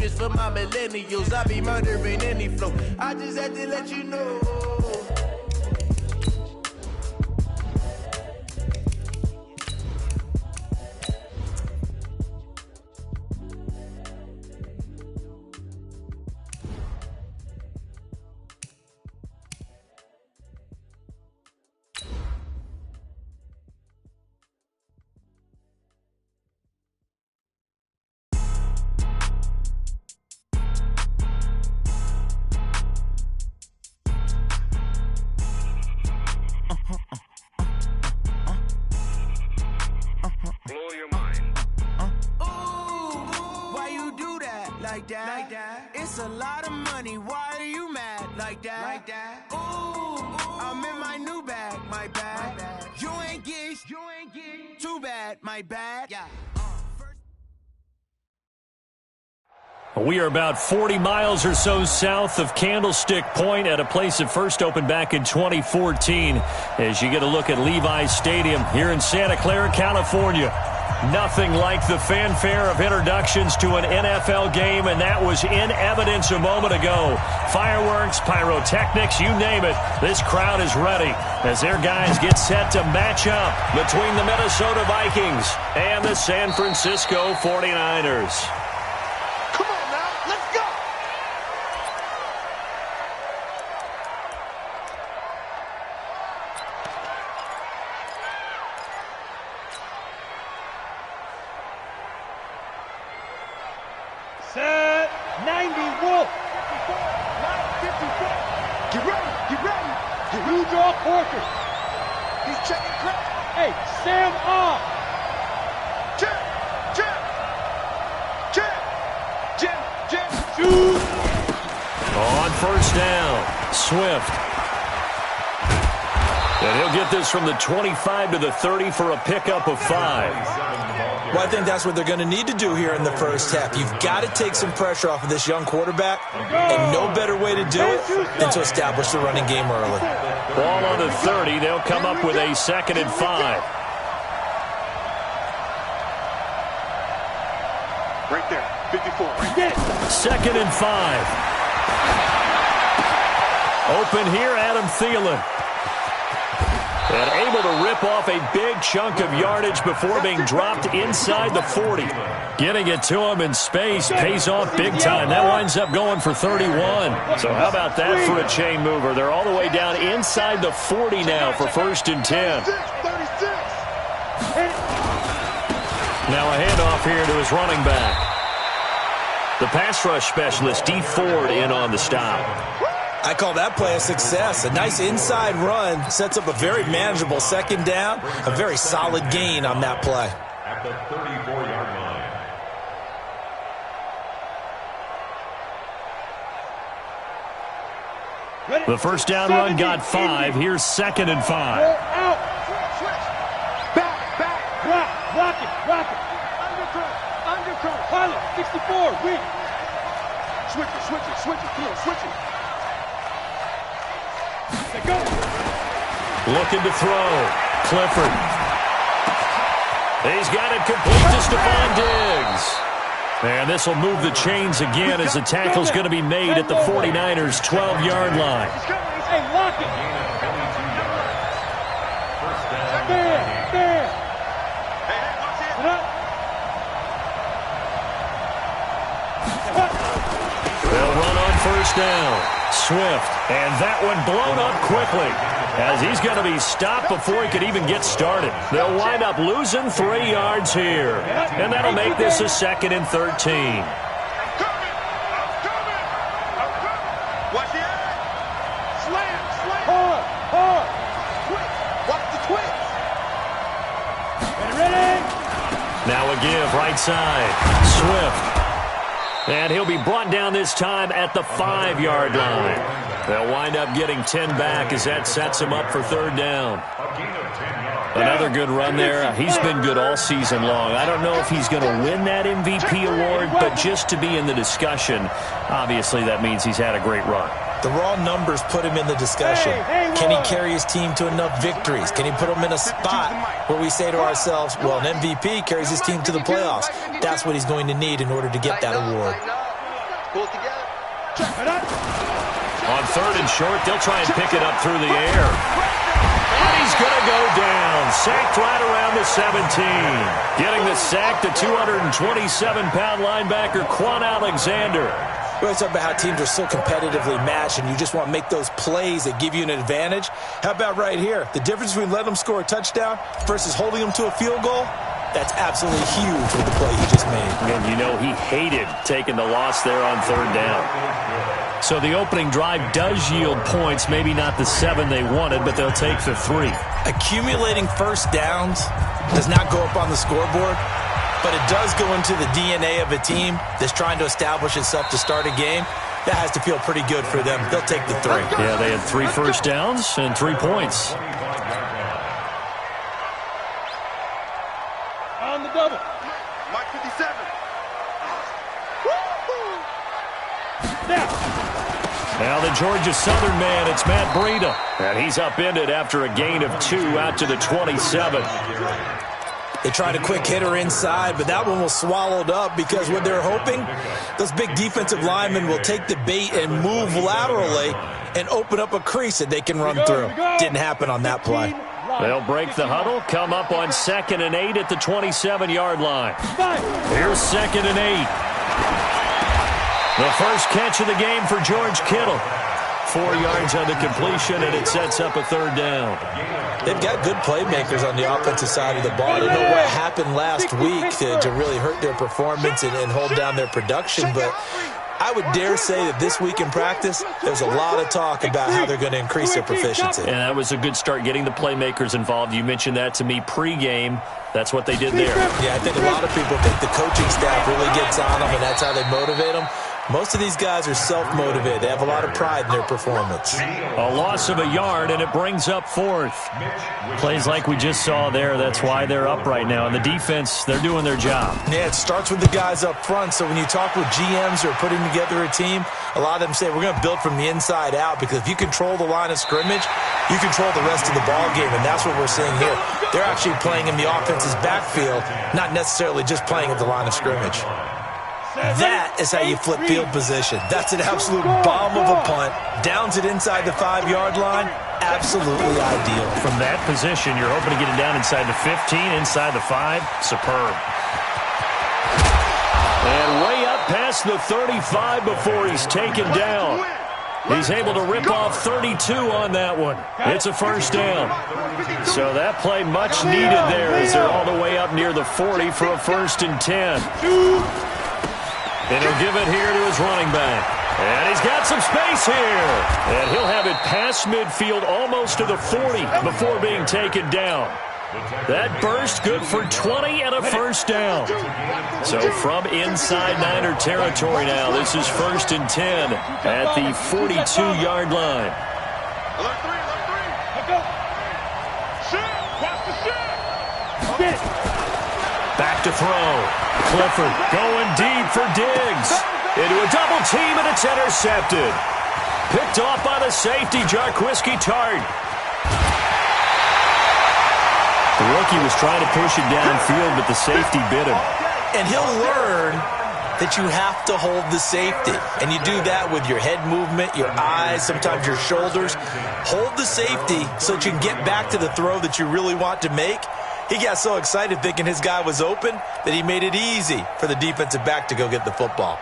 secrets for my millennials. I be murdering any flow. I just had to let you know. Like that. It's a lot of money. Why are you mad like that? Ooh, I'm in my new bag. My bad. You ain't getting too bad. My bad. Yeah. We are about 40 miles or so south of Candlestick Point at a place that first opened back in 2014 as you get a look at Levi's Stadium here in Santa Clara, California. Nothing like the fanfare of introductions to an NFL game, and that was in evidence a moment ago. Fireworks, pyrotechnics, you name it. This crowd is ready as their guys get set to match up between the Minnesota Vikings and the San Francisco 49ers. Come on now, let's go! Set 90 Wolf. 54. Get ready. You draw Porter. He's checking crap. Hey, Sam off. Jim. Shoot. On first down, Swift. And he'll get this from the 25 to the 30 for a pickup of 5. Well, I think that's what they're going to need to do here in the first half. You've got to take some pressure off of this young quarterback, and no better way to do it than to establish the running game early. Ball on the 30. They'll come up with a 2nd and 5. Right there, 54. Right there. 2nd and 5. Open here, Adam Thielen. And able to rip off a big chunk of yardage before being dropped inside the 40. Getting it to him in space pays off big time. That winds up going for 31. So how about that for a chain mover? They're all the way down inside the 40 now for 1st and 10. Now a handoff here to his running back. The pass rush specialist, D. Ford, in on the stop. I call that play a success. A nice inside run sets up a very manageable 2nd down. A very solid gain on that play. At the 34-yard line. The first down run got 5. Here's 2nd and 5. Out. Back. Block it. Undercross. Pilot, 64. Weak. Switch it. Come on, switch it. Go. Looking to throw. Clifford. He's got it complete to Stephon Diggs. And this will move the chains again as the tackle's going to be made at the 49ers' 12-yard line. Hey, lock it. Fair. They'll run on first down. Swift, and that one blown up quickly as he's going to be stopped before he could even get started. They'll wind up losing 3 yards here, and that'll make this a 2nd and 13. Watch it. Slam. Hard. Watch the twist. Ready. Now a give, right side. Swift. And he'll be brought down this time at the 5-yard line. They'll wind up getting 10 back as that sets him up for 3rd down. Another good run there. He's been good all season long. I don't know if he's going to win that MVP award, but just to be in the discussion, obviously that means he's had a great run. The raw numbers put him in the discussion. Can he carry his team to enough victories? Can he put them in a spot where we say to ourselves, well, an MVP carries his team to the playoffs. That's what he's going to need in order to get that award. Pull it together. On 3rd and short, they'll try and pick it up through the air. And he's going to go down. Sacked right around the 17. Getting the sack, the 227-pound linebacker, Quan Alexander. We always talk about how teams are so competitively matched and you just want to make those plays that give you an advantage. How about right here? The difference between letting them score a touchdown versus holding them to a field goal, that's absolutely huge with the play he just made. And you know he hated taking the loss there on 3rd down. So the opening drive does yield points, maybe not the 7 they wanted, but they'll take the 3. Accumulating first downs does not go up on the scoreboard, but it does go into the DNA of a team that's trying to establish itself to start a game. That has to feel pretty good for them. They'll take the 3. Yeah, they had 3 first downs and 3 points. On the double. Mike 57. Now the Georgia Southern man, it's Matt Breida. And he's upended after a gain of 2 out to the 27. They tried a quick hitter inside, but that one was swallowed up because what they're hoping, those big defensive linemen will take the bait and move laterally and open up a crease that they can run through. Didn't happen on that play. They'll break the huddle, come up on 2nd and 8 at the 27-yard line. Here's 2nd and 8. The first catch of the game for George Kittle. 4 yards on the completion, and it sets up a 3rd down. They've got good playmakers on the offensive side of the ball. I don't know what happened last week to really hurt their performance and hold down their production, but I would dare say that this week in practice, there's a lot of talk about how they're going to increase their proficiency. And that was a good start getting the playmakers involved. You mentioned that to me pregame. That's what they did there. Yeah, I think a lot of people think the coaching staff really gets on them, and that's how they motivate them. Most of these guys are self-motivated. They have a lot of pride in their performance. A loss of a yard, and it brings up 4th. Plays like we just saw there. That's why they're up right now. And the defense, they're doing their job. Yeah, it starts with the guys up front. So when you talk with GMs who are putting together a team, a lot of them say, we're going to build from the inside out, because if you control the line of scrimmage, you control the rest of the ball game, and that's what we're seeing here. They're actually playing in the offense's backfield, not necessarily just playing at the line of scrimmage. That is how you flip field position. That's an absolute bomb of a punt. Downs it inside the 5-yard line. Absolutely ideal. From that position, you're hoping to get it down inside the 15, inside the 5. Superb. And way up past the 35 before he's taken down. He's able to rip off 32 on that one. It's a 1st down. So that play much needed there as they're all the way up near the 40 for a 1st and 10. And he'll give it here to his running back. And he's got some space here. And he'll have it past midfield almost to the 40 before being taken down. That burst good for 20 and a 1st down. So from inside Niner territory now, this is 1st and 10 at the 42-yard line. Back to throw. Clifford going deep for Diggs. Into a double team, and it's intercepted. Picked off by the safety, Jarquiski Tart. The rookie was trying to push it downfield, but the safety bit him. And he'll learn that you have to hold the safety. And you do that with your head movement, your eyes, sometimes your shoulders. Hold the safety so that you can get back to the throw that you really want to make. He got so excited thinking his guy was open that he made it easy for the defensive back to go get the football.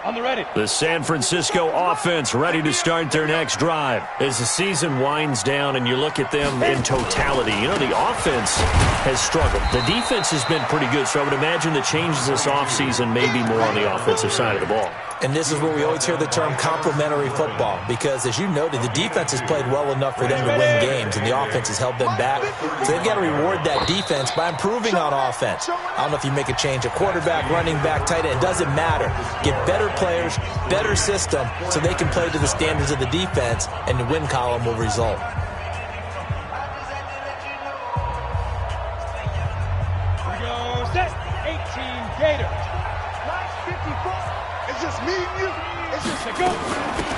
On the ready. The San Francisco offense ready to start their next drive. As the season winds down and you look at them in totality, you know, the offense has struggled. The defense has been pretty good, so I would imagine the changes this offseason may be more on the offensive side of the ball. And this is where we always hear the term complementary football, because as you noted, the defense has played well enough for them to win games, and the offense has held them back. So they've got to reward that defense by improving on offense. I don't know if you make a change at quarterback, running back, tight end, it doesn't matter. Get better players, better system, so they can play to the standards of the defense, and the win column will result. Here we go, set, 18 Gators.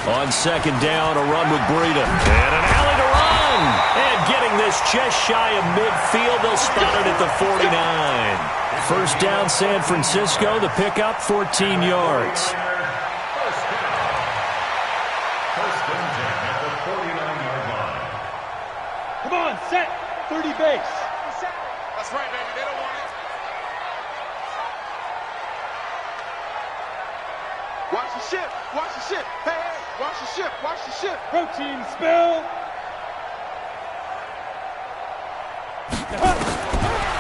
On 2nd down, a run with Breida. And an alley to run. And getting this just shy of midfield. They'll spot it at the 49. 1st down, San Francisco. The pickup, 14 yards. base. That's right, baby. They don't want it. Watch the ship. Watch the ship. Hey, hey. Watch the ship. Watch the ship. Protein spill.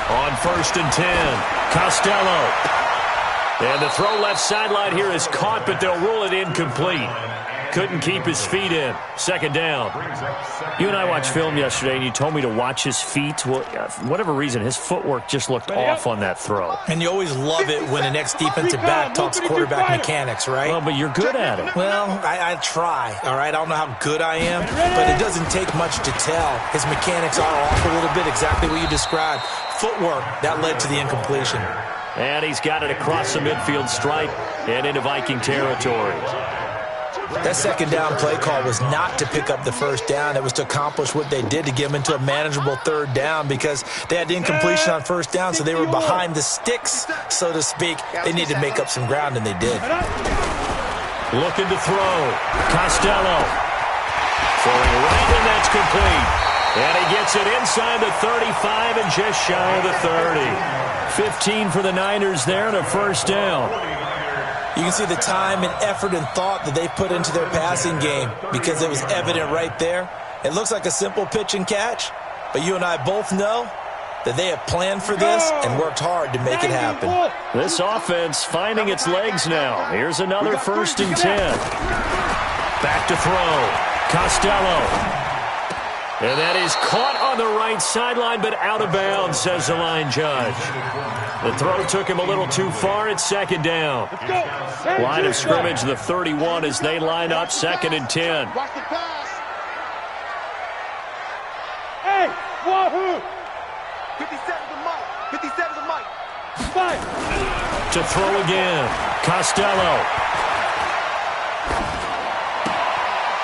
On 1st and 10, Costello. And the throw left sideline here is caught, but they'll rule it incomplete. Couldn't keep his feet in. 2nd down. You and I watched film yesterday, and you told me to watch his feet. Well, for whatever reason, his footwork just looked off on that throw. And you always love it when an ex-defensive back talks quarterback mechanics, right? Well, but you're good at it. Well, I try, all right? I don't know how good I am, but it doesn't take much to tell. His mechanics are off a little bit, exactly what you described. Footwork, that led to the incompletion. And he's got it across the midfield stripe and into Viking territory. That 2nd down play call was not to pick up the 1st down. It was to accomplish what they did, to get them into a manageable 3rd down, because they had the incompletion on 1st down, so they were behind the sticks, so to speak. They needed to make up some ground, and they did. Looking to throw. Costello. Throwing right, and that's complete. And he gets it inside the 35 and just shy of the 30. 15 for the Niners there and a 1st down. You can see the time and effort and thought that they put into their passing game, because it was evident right there. It looks like a simple pitch and catch, but you and I both know that they have planned for this and worked hard to make it happen. This offense finding its legs now. Here's another 1st and 10. Back to throw. Costello. And that is caught on the right sideline, but out of bounds, says the line judge. The throw took him a little too far. It's 2nd down. Line of scrimmage, the 31, as they line up 2nd and 10. Watch the pass. Hey, wahoo! 57 to Mike. 57 to Mike. 5. To throw again. Costello.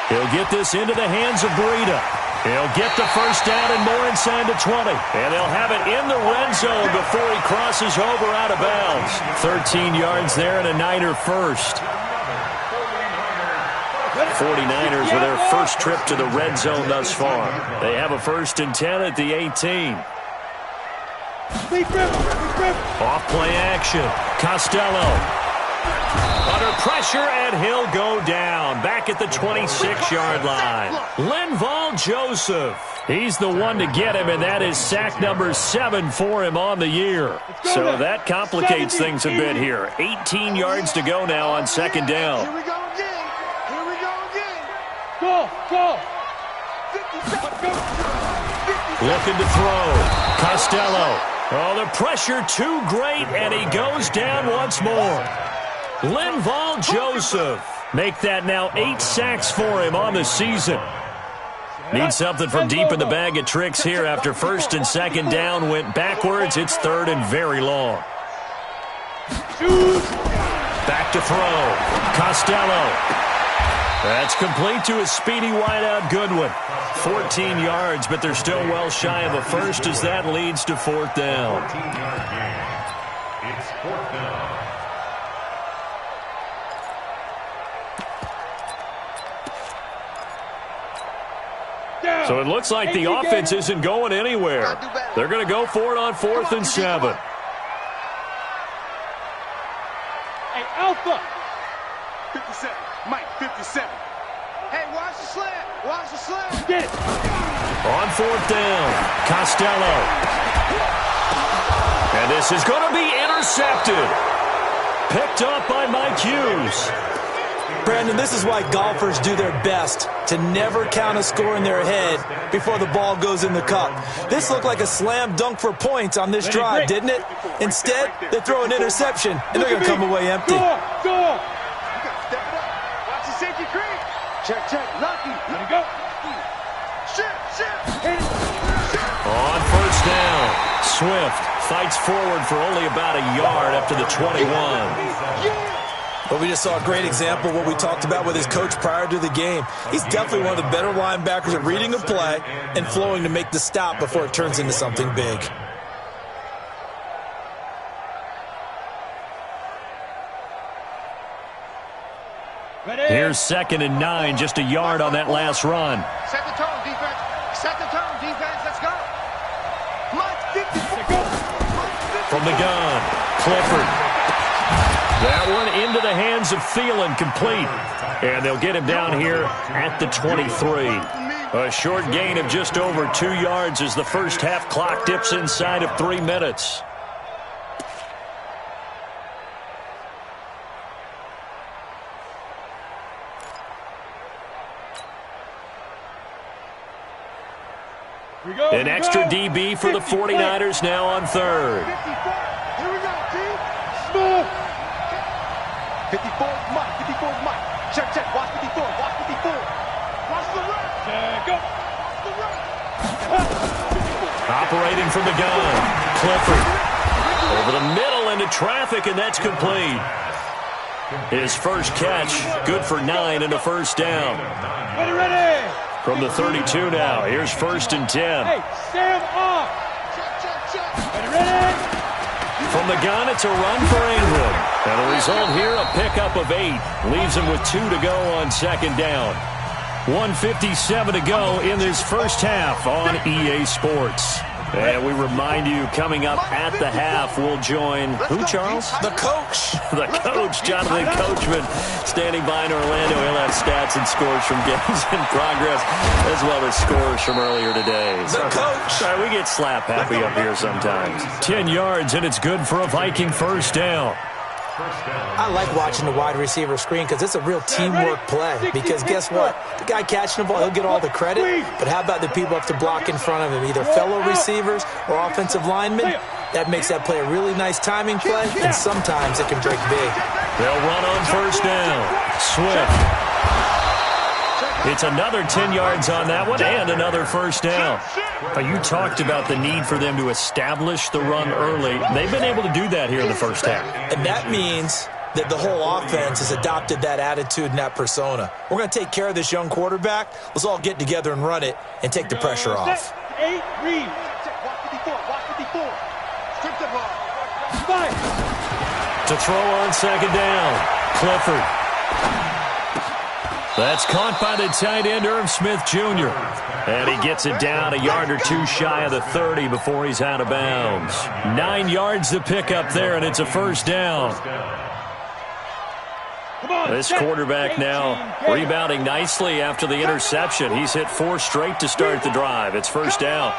He'll get this into the hands of Breida. He'll get the 1st down and more inside the 20. And they'll have it in the red zone before he crosses over out of bounds. 13 yards there and a Niner 1st. 49ers with their first trip to the red zone thus far. They have a 1st and 10 at the 18. Off play action. Costello. Under pressure, and he'll go down. Back at the 26-yard line. Linval Joseph. He's the one to get him, and that is sack number 7 for him on the year. So that complicates things a bit here. 18 yards to go now on 2nd down. Here we go again. Here we go again. Go. 57. Looking to throw. Costello. Oh, the pressure too great, and he goes down once more. Linval Joseph. Make that now 8 sacks for him on the season. Need something from deep in the bag of tricks here after 1st and 2nd down went backwards. It's 3rd and very long. Back to throw. Costello. That's complete to a speedy wideout Goodwin. 14 yards, but they're still well shy of a 1st as that leads to 4th down. It's 4th down. So it looks like the offense isn't going anywhere. They're going to go for it on 4th and 7. Hey, Alpha. 57. Mike, 57. Hey, watch the slant. Watch the slant. Get it. On 4th down, Costello. And this is going to be intercepted. Picked up by Mike Hughes. Brandon, this is why golfers do their best to never count a score in their head before the ball goes in the cup. This looked like a slam dunk for points on this drive, didn't it? Instead, they throw an interception, and they're going to come away empty. Go. You got to step it up. Watch the safety creep. Check. Lucky. Let it go. Shit. On 1st down, Swift fights forward for only about a yard up to the 21. But we just saw a great example of what we talked about with his coach prior to the game. He's definitely one of the better linebackers at reading a play and flowing to make the stop before it turns into something big. Here's 2nd and 9, just a yard on that last run. Set the tone, defense. Set the tone, defense. Let's go. From the gun, Clifford. That one into the hands of Thielen, complete. And they'll get him down here at the 23. A short gain of just over 2 yards as the first half clock dips inside of 3 minutes. An extra DB for the 49ers now on third. Here we go, team. Smooth. 54 is Mike. 54 is Mike. Check, check. Watch 54. Watch 54. Watch the right. Check up. Watch the right. Operating from the gun, Clifford. Over the middle into traffic, and that's complete. His first catch, good for 9 and a first down. Ready. From the 32 now, here's 1st and 10. Hey, Sam off. Ready. From the gun, it's a run for England. And the result here, a pickup of 8. Leaves him with 2 to go on second down. 1:57 to go in this first half on EA Sports. And we remind you, coming up at the half, we'll join, who, Charles? The coach. The coach, Jonathan Coachman, standing by in Orlando. He'll have stats and scores from games in progress, as well as scores from earlier today. The coach. Sorry, we get slap happy up here sometimes. 10 yards, and it's good for a Viking first down. I like watching the wide receiver screen because it's a real teamwork play. Because guess what? The guy catching the ball, he'll get all the credit. But how about the people up to block in front of him, either fellow receivers or offensive linemen? That makes that play a really nice timing play, and sometimes it can break big. They'll run on first down. Swift. It's another 10 yards on that one and another first down. You talked about the need for them to establish the run early. They've been able to do that here in the first half. And that means that the whole offense has adopted that attitude and that persona. We're going to take care of this young quarterback. Let's all get together and run it and take the pressure off. 8, read. Watch 54. Watch 54. Strip the ball. 5. To throw on second down, Clifford. That's caught by the tight end, Irv Smith Jr. And he gets it down a yard or 2 shy of the 30 before he's out of bounds. 9 yards to pick up there, and it's a first down. This quarterback now rebounding nicely after the interception. He's hit 4 straight to start the drive. It's first down.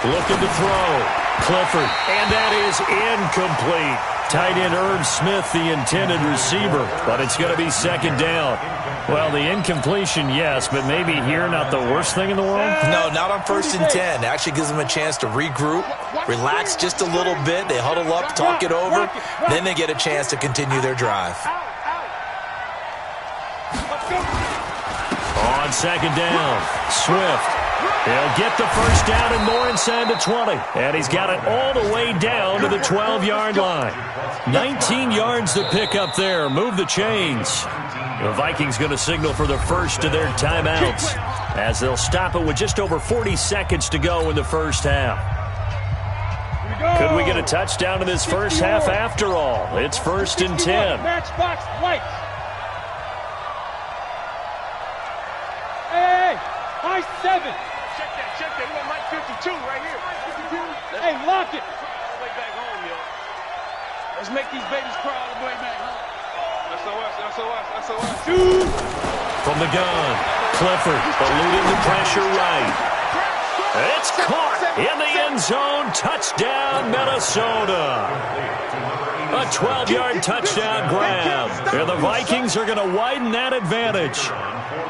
Looking to throw. Clifford, and that is incomplete. Tight end Irv Smith, the intended receiver, but it's going to be second down. Well, the incompletion, yes, but maybe here not the worst thing in the world? No, not on 1st and 10. It actually gives them a chance to regroup, relax just a little bit. They huddle up, talk it over, then they get a chance to continue their drive. On second down, Swift. He'll get the first down and more inside the 20. And he's got it all the way down to the 12-yard line. 19 yards to pick up there. Move the chains. The Vikings going to signal for the first of their timeouts as they'll stop it with just over 40 seconds to go in the first half. Could we get a touchdown in this first half after all? It's 1st and 10. Matchbox lights. Hey, high 7. Check that. You want Mike 52 right here. Hey, lock it. All the way back home, yo. Let's make these babies cry all the way back home. SOS. From the gun, Clifford eluding the pressure right. It's caught in the end zone. Touchdown, Minnesota. A 12-yard touchdown grab. And the Vikings are going to widen that advantage.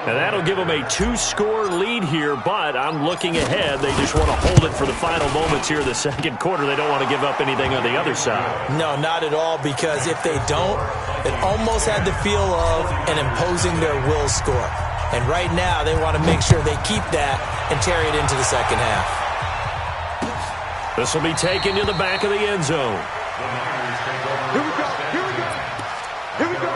And that'll give them a 2-score lead here, but I'm looking ahead. They just want to hold it for the final moments here in the second quarter. They don't want to give up anything on the other side. No, not at all, because if they don't, it almost had the feel of an imposing their will score. And right now, they want to make sure they keep that and carry it into the second half. This will be taken to the back of the end zone. Here we go.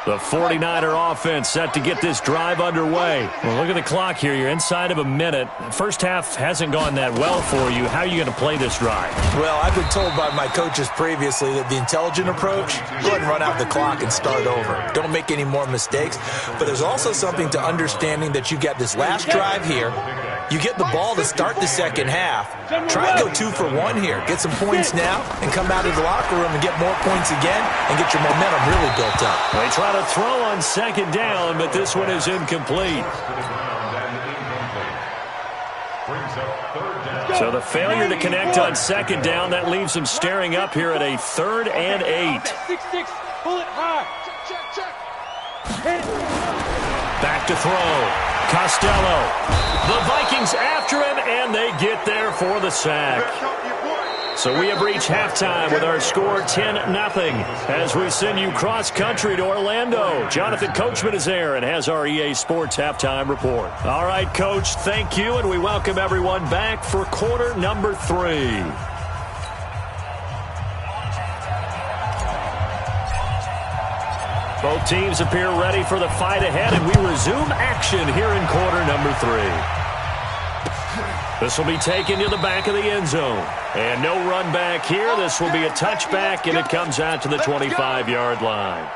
The 49er offense set to get this drive underway. Well, look at the clock here. You're inside of a minute. First half hasn't gone that well for you. How are you going to play this drive? Well, I've been told by my coaches previously that the intelligent approach, go ahead and run out the clock and start over. Don't make any more mistakes. But there's also something to understanding that you got this last drive here. You get the ball to start the second half. Try and go 2 for 1 here. Get some points now and come out of the locker room and get more points again and get your momentum really built up. They try to throw on second down, but this one is incomplete. So the failure to connect on second down, that leaves them staring up here at a 3rd and 8. 6-6, pull it high. Back to throw. Costello. The Vikings after him, and they get there for the sack. So we have reached halftime with our score 10-0 as we send you cross-country to Orlando. Jonathan Coachman is there and has our EA Sports halftime report. All right, Coach, thank you, and we welcome everyone back for quarter number 3. Both teams appear ready for the fight ahead, and we resume action here in quarter number 3. This will be taken to the back of the end zone. And no run back here. This will be a touchback, and it comes out to the 25-yard line.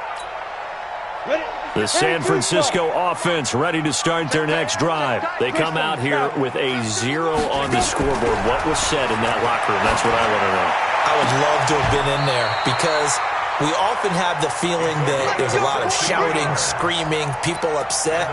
The San Francisco offense ready to start their next drive. They come out here with a 0 on the scoreboard. What was said in that locker room? That's what I want to know. I would love to have been in there because we often have the feeling that there's a lot of shouting, screaming, people upset.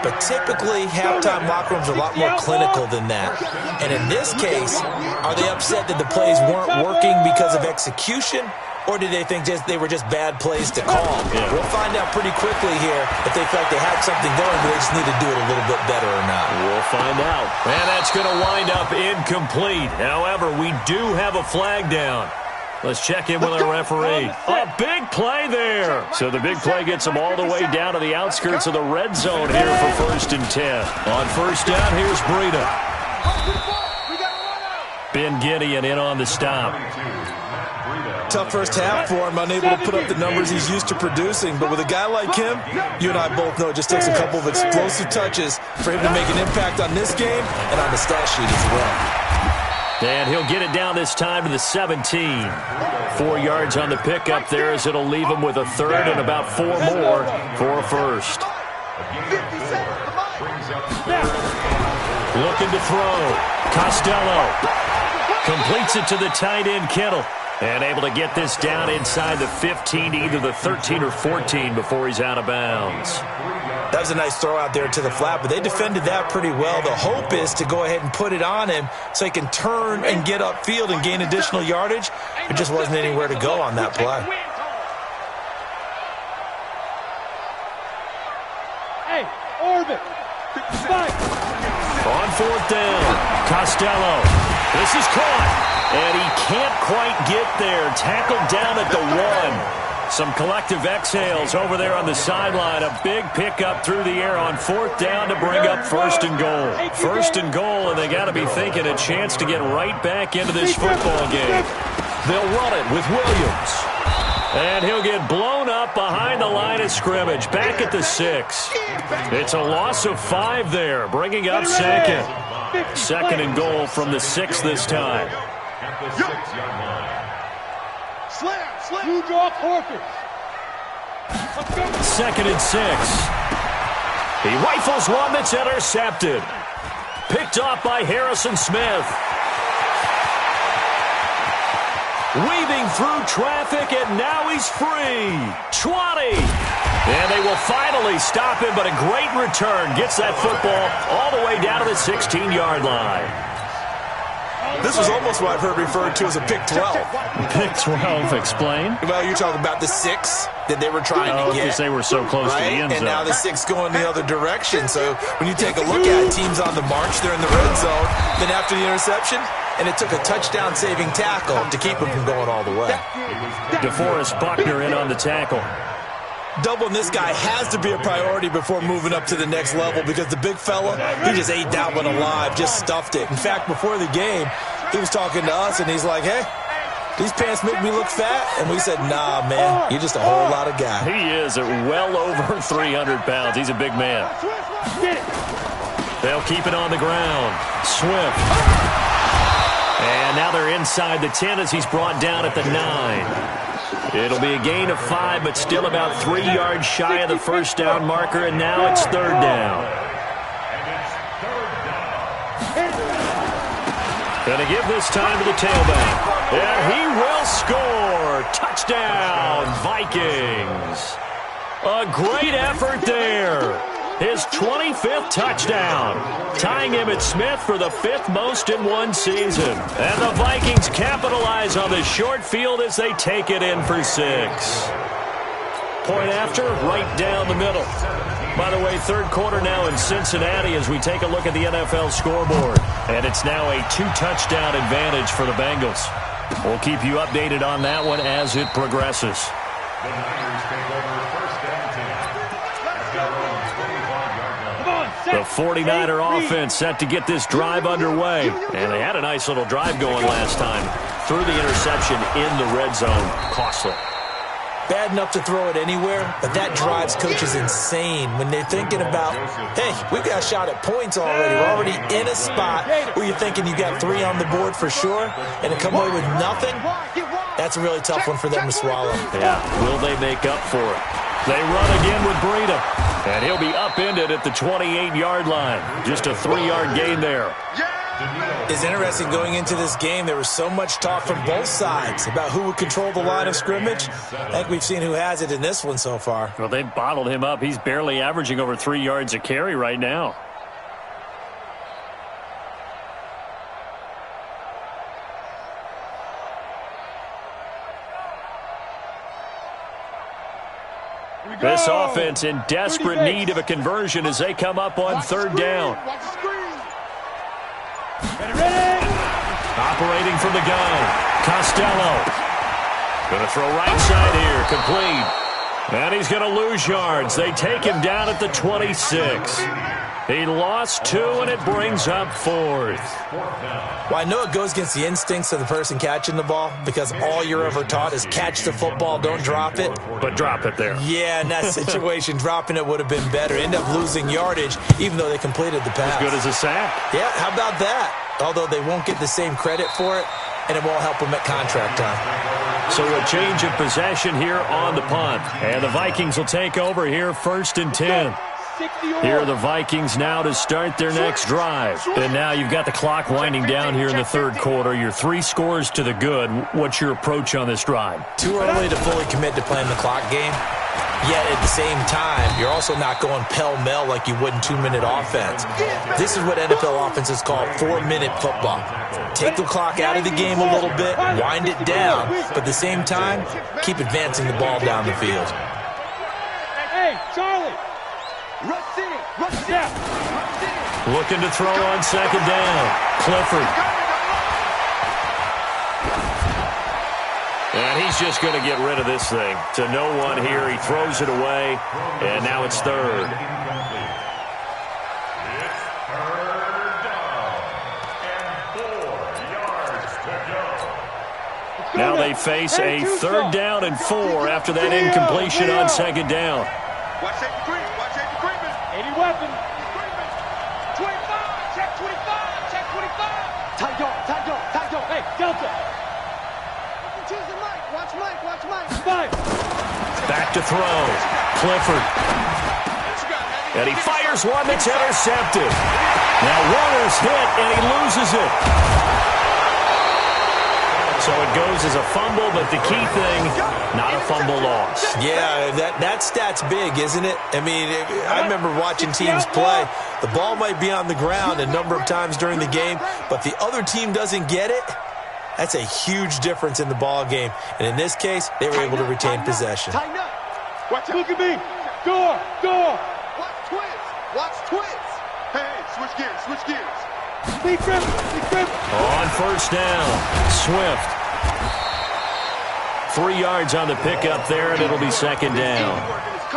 But typically, halftime locker rooms are a lot more clinical than that. And in this case, are they upset that the plays weren't working because of execution? Or did they think they were just bad plays to call? Yeah. We'll find out pretty quickly here if they felt they had something going, but they just need to do it a little bit better or not. We'll find out. And that's going to wind up incomplete. However, we do have a flag down. Let's check in with our referee. A big play there. So the big play gets them all the way down to the outskirts of the red zone here for 1st and 10. On 1st down, here's Breida. Ben Gideon in on the stop. Tough first half for him, unable to put up the numbers he's used to producing. But with a guy like him, you and I both know it just takes a couple of explosive touches for him to make an impact on this game and on the stat sheet as well. And he'll get it down this time to the 17. 4 yards on the pickup there as it'll leave him with a 3rd and about 4 more for a 1st. Looking to throw. Costello completes it to the tight end, Kittle. And able to get this down inside the 15 to either the 13 or 14 before he's out of bounds. That was a nice throw out there to the flat, but they defended that pretty well. The hope is to go ahead and put it on him so he can turn and get upfield and gain additional yardage. There just wasn't anywhere to go on that play. Hey, orbit. On 4th down, Costello. This is caught. And he can't quite get there. Tackled down at the 1. Some collective exhales over there on the sideline. A big pickup through the air on 4th down to bring up 1st and goal. 1st and goal, and they got to be thinking a chance to get right back into this football game. They'll run it with Williams. And he'll get blown up behind the line of scrimmage. Back at the 6. It's a loss of 5 there, bringing up 2nd. 2nd and goal from the 6 this time. At the 6-yard line. You draw quarters. 2nd and 6. He rifles one that's intercepted. Picked off by Harrison Smith. Weaving through traffic, and now he's free. 20. And they will finally stop him, but a great return. Gets that football all the way down to the 16-yard line. This was almost what I've heard referred to as a pick 12. Pick 12, explain. Well, you're talking about the 6 that they were trying to get. Because they were so close to the end zone. And now the 6 going the other direction. So when you take a look at it, teams on the march, they're in the red zone. Then after the interception, and it took a touchdown-saving tackle to keep them from going all the way. DeForest Buckner in on the tackle. Doubling this guy has to be a priority before moving up to the next level because the big fella, he just ate that one alive, just stuffed it. In fact, before the game, he was talking to us, and he's like, hey, these pants make me look fat. And we said, nah, man, you're just a whole lot of guy. He is at well over 300 pounds. He's a big man. They'll keep it on the ground. Swift. And now they're inside the 10 as he's brought down at the 9. It'll be a gain of 5, but still about 3 yards shy of the first down marker, and now it's third down. Going to give this time to the tailback. And he will score. Touchdown, Vikings. A great effort there. His 25th touchdown, tying him at Smith for the 5th most in one season. And the Vikings capitalize on the short field as they take it in for 6. Point after, right down the middle. By the way, third quarter now in Cincinnati as we take a look at the NFL scoreboard. And it's now a 2-touchdown advantage for the Bengals. We'll keep you updated on that one as it progresses. The Niners take over first down 10. The 49er offense set to get this drive underway. And they had a nice little drive going last time. Threw the interception in the red zone. Costly. Bad enough to throw it anywhere, but that drives coaches insane when they're thinking about, hey, we've got a shot at points already. We're already in a spot where you're thinking you got 3 on the board for sure, and to come away with nothing, that's a really tough one for them to swallow. Yeah, will they make up for it? They run again with Breida, and he'll be upended at the 28-yard line. Just a 3-yard gain there. It's interesting going into this game. There was so much talk from both sides about who would control the line of scrimmage. I think we've seen who has it in this one so far. Well, they've bottled him up. He's barely averaging over 3 yards a carry right now. This offense in desperate need of a conversion as they come up on third down. Operating from the gun, Costello. Going to throw right side here, complete. And he's going to lose yards. They take him down at the 26. He lost 2, and it brings up 4th. Well, I know it goes against the instincts of the person catching the ball because all you're ever taught is catch the football, don't drop it. But drop it there. Yeah, in that situation, dropping it would have been better. End up losing yardage, even though they completed the pass. As good as a sack. Yeah, how about that? Although they won't get the same credit for it, and it won't help them at contract time. So a change of possession here on the punt. And the Vikings will take over here 1st and 10. Here are the Vikings now to start their next drive. And now you've got the clock winding down here in the third quarter. You're 3 scores to the good. What's your approach on this drive? Too early to fully commit to playing the clock game. Yet at the same time, you're also not going pell-mell like you would in 2-minute offense. This is what NFL offenses call 4-minute football. Take the clock out of the game a little bit, wind it down, but at the same time, keep advancing the ball down the field. Hey, Charlie! Rush it! Looking to throw on second down. Clifford. And he's just going to get rid of this thing. To no one here. He throws it away. And now it's third. It's third down and 4 yards to go. Now they face a third down and 4 after that incompletion on second down. Watch safety Green. Watch safety Green. 80 weapon. 25. Check 25. Check 25. Tight go. Hey, Delta. Watch Mike. 5. Back to throw. Clifford. And he fires one that's intercepted. Now Warner's hit, and he loses it. So it goes as a fumble, but the key thing, not a fumble loss. Yeah, that stat's big, isn't it? I mean, I remember watching teams play. The ball might be on the ground a number of times during the game, but the other team doesn't get it. That's a huge difference in the ball game. And in this case, they were able to retain possession. Tighten up. Watch out. Look at me. Go. Watch twins. Hey, switch gears. Be critical. On first down, Swift. 3 yards on the pickup there, and it'll be second down.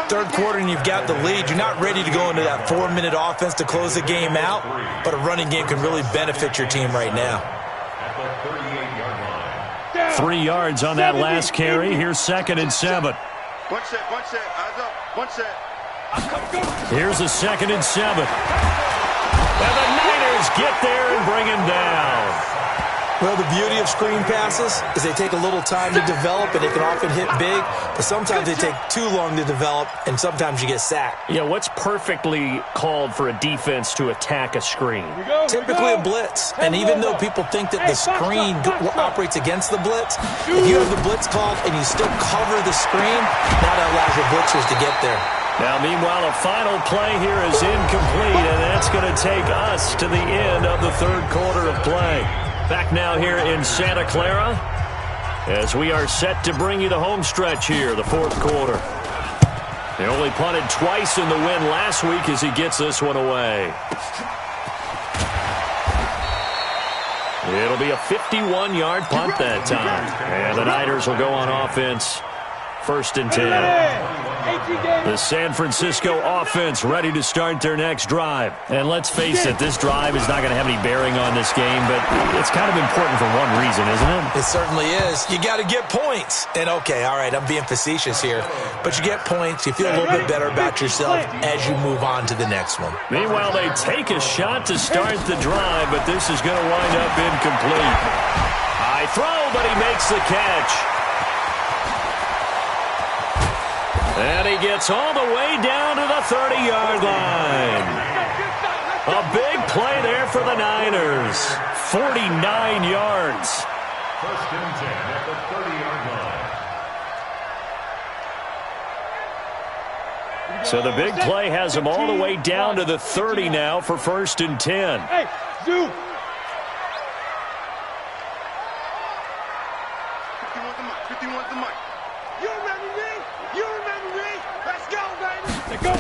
Third quarter and you've got the lead. You're not ready to go into that 4-minute offense to close the game out, but a running game can really benefit your team right now. At the 38-yard line. 3 yards on that last carry. Here's 2nd and 7. One set, eyes up, one set. Here's a 2nd and 7. And the Niners get there and bring him down. Well, the beauty of screen passes is they take a little time to develop, and they can often hit big, but sometimes they take too long to develop, and sometimes you get sacked. Yeah, what's perfectly called for a defense to attack a screen? Typically a blitz, and even though people think that the screen operates against the blitz, if you have the blitz called and you still cover the screen, now that allows your blitzers to get there. Now, meanwhile, a final play here is incomplete, and that's going to take us to the end of the 3rd quarter of play. Back now here in Santa Clara as we are set to bring you the home stretch here, the 4th quarter. They only punted twice in the win last week as he gets this one away. It'll be a 51-yard punt that time. And the Niners will go on offense. 1st and 10. The San Francisco offense ready to start their next drive. And let's face it, this drive is not going to have any bearing on this game, but it's kind of important for one reason, isn't it? It certainly is. You got to get points. And okay, all right, I'm being facetious here, but you get points. You feel a little bit better about yourself as you move on to the next one. Meanwhile, they take a shot to start the drive, but this is going to wind up incomplete. High throw, but he makes the catch. And he gets all the way down to the 30-yard line. A big play there for the Niners. 49 yards. 1st and 10 at the 30-yard line. So the big play has him all the way down to the 30 now for 1st and 10. Hey, Zoo. 51's the mic. You remember me? You remember me? Let's go, baby. Let's go.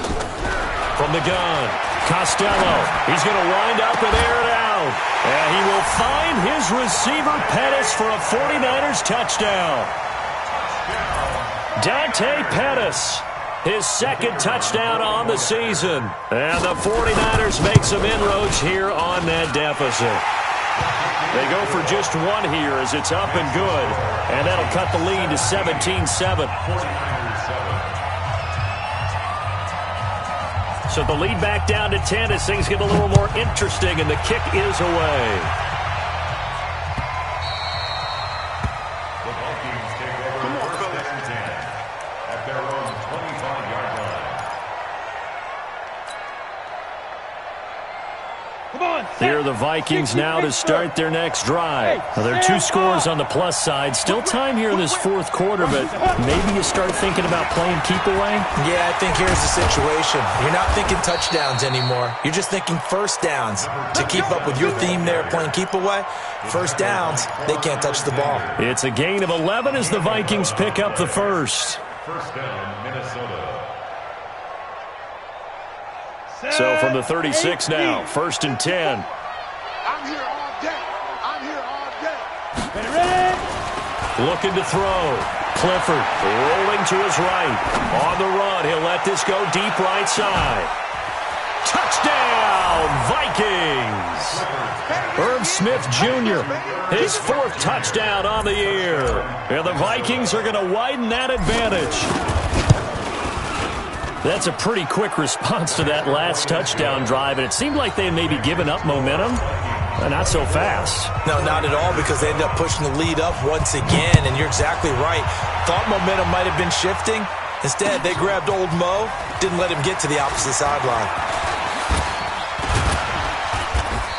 From the gun, Costello. He's going to wind up and air it out. And he will find his receiver, Pettis, for a 49ers touchdown. Dante Pettis, his 2nd touchdown on the season. And the 49ers make some inroads here on that deficit. They go for just one here as it's up and good. And that'll cut the lead to 17-7. So the lead back down to 10 as things get a little more interesting, and the kick is away. The Vikings take over 1st and 10 at their own 25-yard line. Come on, Here are the Vikings now to start their next drive. Well, there are 2 scores on the plus side. Still time here in this 4th quarter, but maybe you start thinking about playing keep away? Yeah, I think here's the situation. You're not thinking touchdowns anymore. You're just thinking 1st downs. To keep up with your theme there, playing keep away, 1st downs, they can't touch the ball. It's a gain of 11 as the Vikings pick up the 1st. 1st down, Minnesota. So from the 36 now, 1st and 10. I'm here all day. I'm here all day. ready? Looking to throw. Clifford rolling to his right. On the run, he'll let this go deep right side. Touchdown, Vikings! Irv Smith Jr., his 4th touchdown on the year. And the Vikings are going to widen that advantage. That's a pretty quick response to that last touchdown drive, and it seemed like they had maybe given up momentum. Not so fast. No, not at all, because they ended up pushing the lead up once again, and you're exactly right. Thought momentum might have been shifting. Instead, they grabbed old Mo, didn't let him get to the opposite sideline.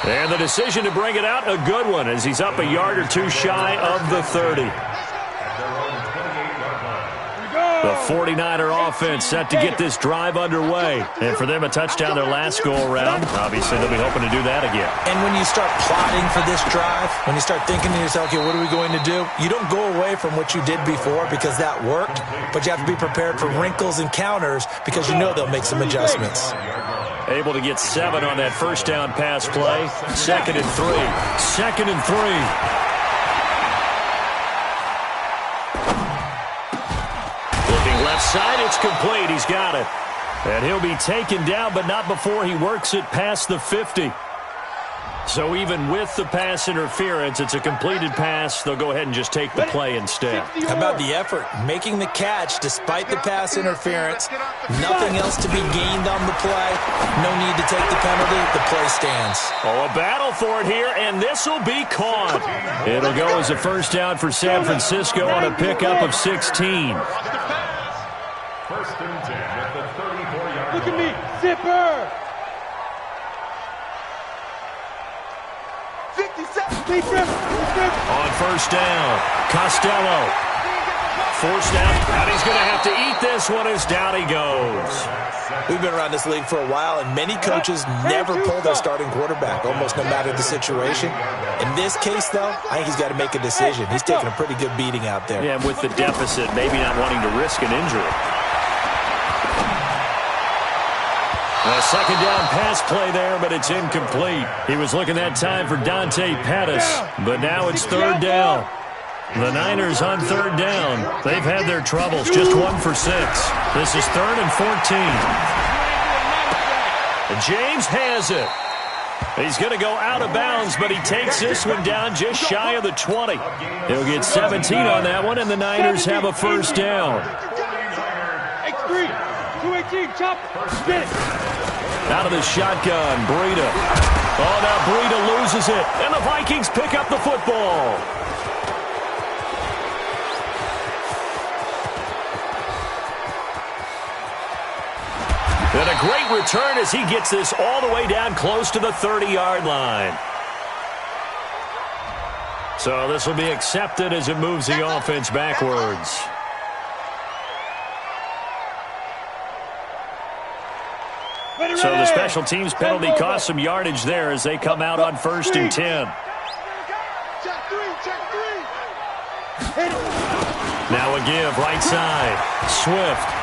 And the decision to bring it out, a good one, as he's up a yard or 2 shy of the 30. The 49er offense set to get this drive underway. And for them, a touchdown their last go-around. Obviously, they'll be hoping to do that again. And when you start plotting for this drive, when you start thinking to yourself, okay, what are we going to do? You don't go away from what you did before because that worked, but you have to be prepared for wrinkles and counters because you know they'll make some adjustments. Able to get 7 on that first down pass play. 2nd and 3. 2nd and 3. Side, it's complete. He's got it. And he'll be taken down, but not before he works it past the 50. So even with the pass interference, it's a completed pass. They'll go ahead and just take the play instead. How about the effort? Making the catch despite the pass interference. Nothing else to be gained on the play. No need to take the penalty. The play stands. Oh, a battle for it here, and this will be caught. It'll go as a first down for San Francisco on a pickup of 16. First and 10 at the 34-yard line. Look at me, zipper. 57. On first down, Costello. Forced out, and he's going to have to eat this one as down he goes. We've been around this league for a while, and many coaches never pull their starting quarterback, almost no matter the situation. In this case, though, I think he's got to make a decision. He's taking a pretty good beating out there. Yeah, and with the deficit, maybe not wanting to risk an injury. A second down pass play there, but it's incomplete. He was looking that time for Dante Pettis, but now it's third down. The Niners on third down. They've had their troubles, just 1 for 6. This is 3rd and 14. And James has it. He's going to go out of bounds, but he takes this one down just shy of the 20. He'll get 17 on that one, and the Niners have a first down. X3, 218, chop, spin it. Out of the shotgun, Breida. Oh, now Breida loses it, and the Vikings pick up the football. And a great return as he gets this all the way down close to the 30-yard line. So this will be accepted as it moves the offense backwards. So the special teams penalty cost some yardage there as they come out on 1st and 10. Now a give, right side. Swift.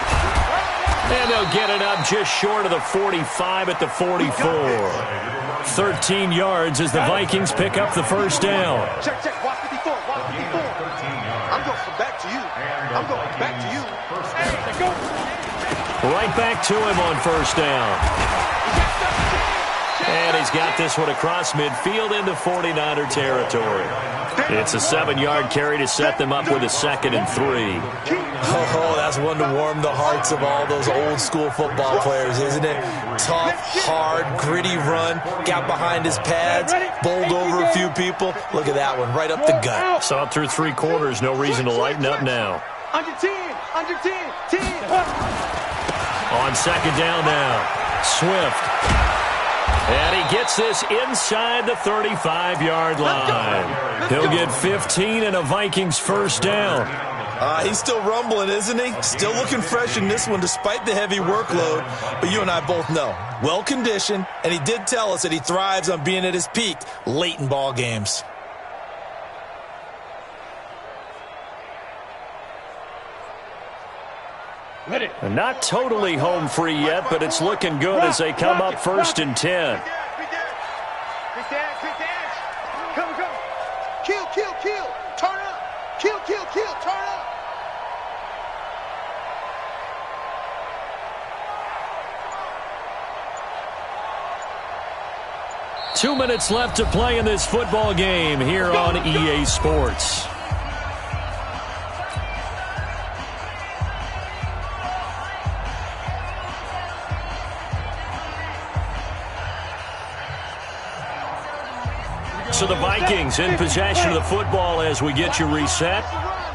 And they'll get it up just short of the 45 at the 44. 13 yards as the Vikings pick up the first down. Check, watch 54, watch 54. I'm going back to you. I'm going back to you. Hey, go. Right back to him on first down. And he's got this one across midfield into 49er territory. It's a 7-yard carry to set them up with a 2nd and 3. Oh, that's one to warm the hearts of all those old school football players, isn't it? Tough, hard, gritty run, got behind his pads, bowled over a few people. Look at that one, right up the gut. Saw it through 3 quarters, no reason to lighten up now. Under 10, 10. On second down now, Swift. And he gets this inside the 35-yard line. He'll get 15 and a Vikings first down. He's still rumbling, isn't he? Still looking fresh in this one despite the heavy workload. But you and I both know, well-conditioned, and he did tell us that he thrives on being at his peak late in ball games. And not totally home free yet, but it's looking good as they come up 1st and 10. Come. Kill. Turn up. Kill. Turn up. Two minutes left to play in this football game here on EA Sports. So the Vikings in possession of the football as we get you reset.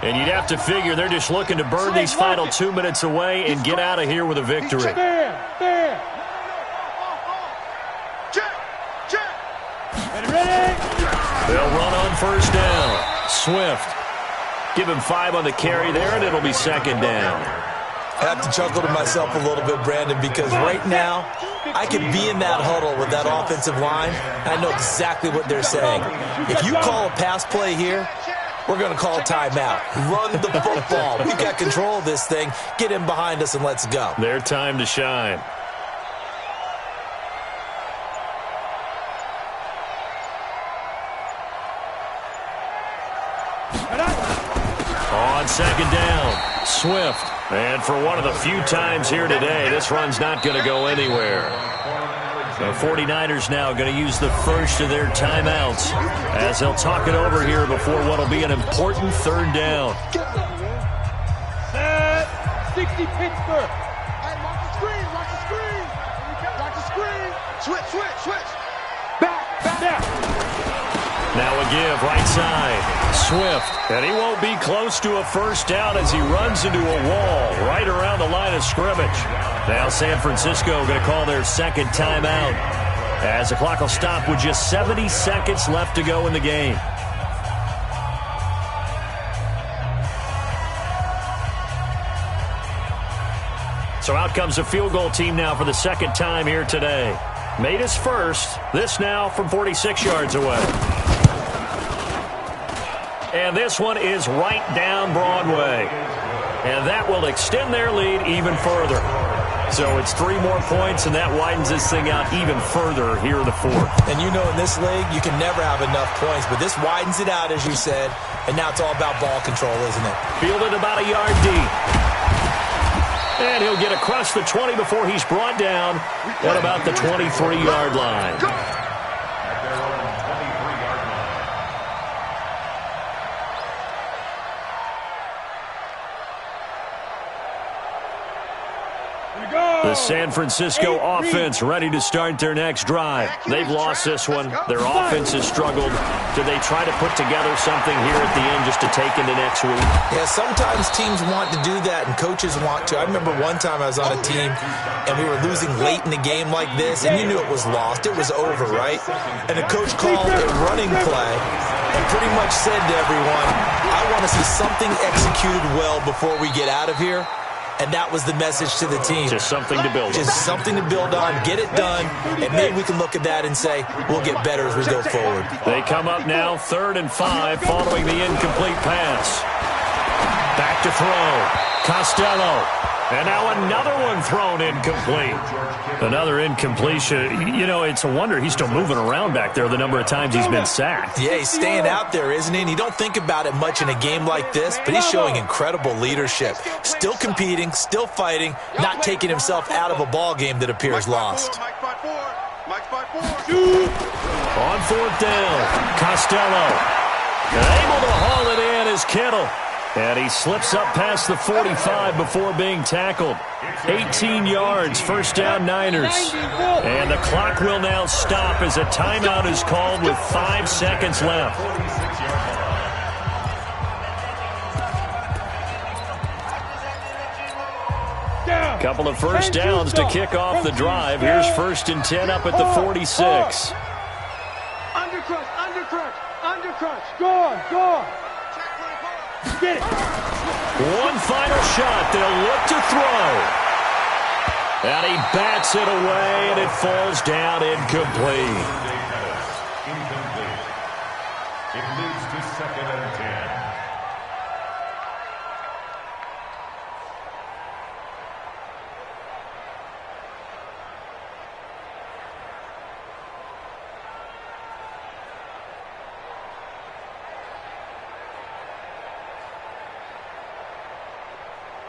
And you'd have to figure they're just looking to burn these final 2 minutes away and get out of here with a victory. They'll run on first down. Swift. Give him 5 on the carry there, and it'll be second down. I have to chuckle to myself a little bit, Brandon, because right now I could be in that huddle with that offensive line, and I know exactly what they're saying. If you call a pass play here, we're going to call a timeout. Run the football. We've got control of this thing. Get him behind us and let's go. Their time to shine. On second down, Swift. And for one of the few times here today, this run's not going to go anywhere. The 49ers now going to use the first of their timeouts as they'll talk it over here before what will be an important third down. 60 Pittsburgh. Hey, watch the screen, watch the screen. Watch the screen. Switch. Back. Now a give, right side. Swift, and he won't be close to a first down as he runs into a wall right around the line of scrimmage. Now San Francisco going to call their second timeout as the clock will stop with just 70 seconds left to go in the game. So out comes the field goal team now for the second time here today. Made his first. This now from 46 yards away. And this one is right down Broadway. And that will extend their lead even further. So it's 3 more points, and that widens this thing out even further here in the fourth. And you know in this league, you can never have enough points, but this widens it out, as you said, and now it's all about ball control, isn't it? Fielded about a yard deep. And he'll get across the 20 before he's brought down at about the 23-yard line. The San Francisco offense ready to start their next drive. They've lost this one. Their offense has struggled. Do they try to put together something here at the end just to take into next week? Yeah, sometimes teams want to do that and coaches want to. I remember one time I was on a team and we were losing late in the game like this, and you knew it was lost. It was over, right? And the coach called a running play and pretty much said to everyone, I want to see something executed well before we get out of here. And that was the message to the team. Just something to build on. Just something to build on. Get it done. And maybe we can look at that and say, we'll get better as we go forward. They come up now 3rd and 5 following the incomplete pass. Back to throw. Costello. And now another one thrown incomplete. Another incompletion. You know, it's a wonder he's still moving around back there the number of times he's been sacked. Yeah, he's staying out there, isn't he? And you don't think about it much in a game like this, but he's showing incredible leadership. Still competing, still fighting, not taking himself out of a ball game that appears lost. Mike 5-4. On 4th down, Costello. Able to haul it in is Kittle. And he slips up past the 45 before being tackled. 18 yards, first down Niners. And the clock will now stop as a timeout is called with 5 seconds left. Couple of first downs to kick off the drive. Here's 1st and 10 up at the 46. Undercrunch. Go. Get it. One final shot. They'll look to throw. And he bats it away, and it falls down incomplete. Incomplete. It leads to 2nd and 10.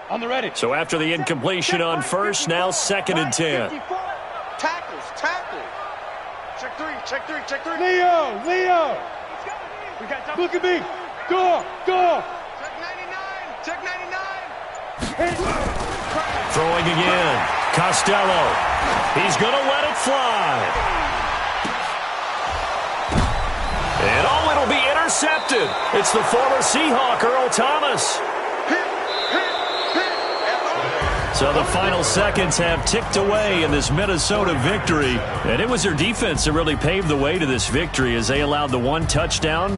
On the ready. So after the incompletion on 1st, now 2nd and 10. Tackles. Check three. Leo. Look at me. Go. Check 99. Throwing again. Costello. He's going to let it fly. And it'll be intercepted. It's the former Seahawk, Earl Thomas. So the final seconds have ticked away in this Minnesota victory. And it was their defense that really paved the way to this victory as they allowed the 1 touchdown.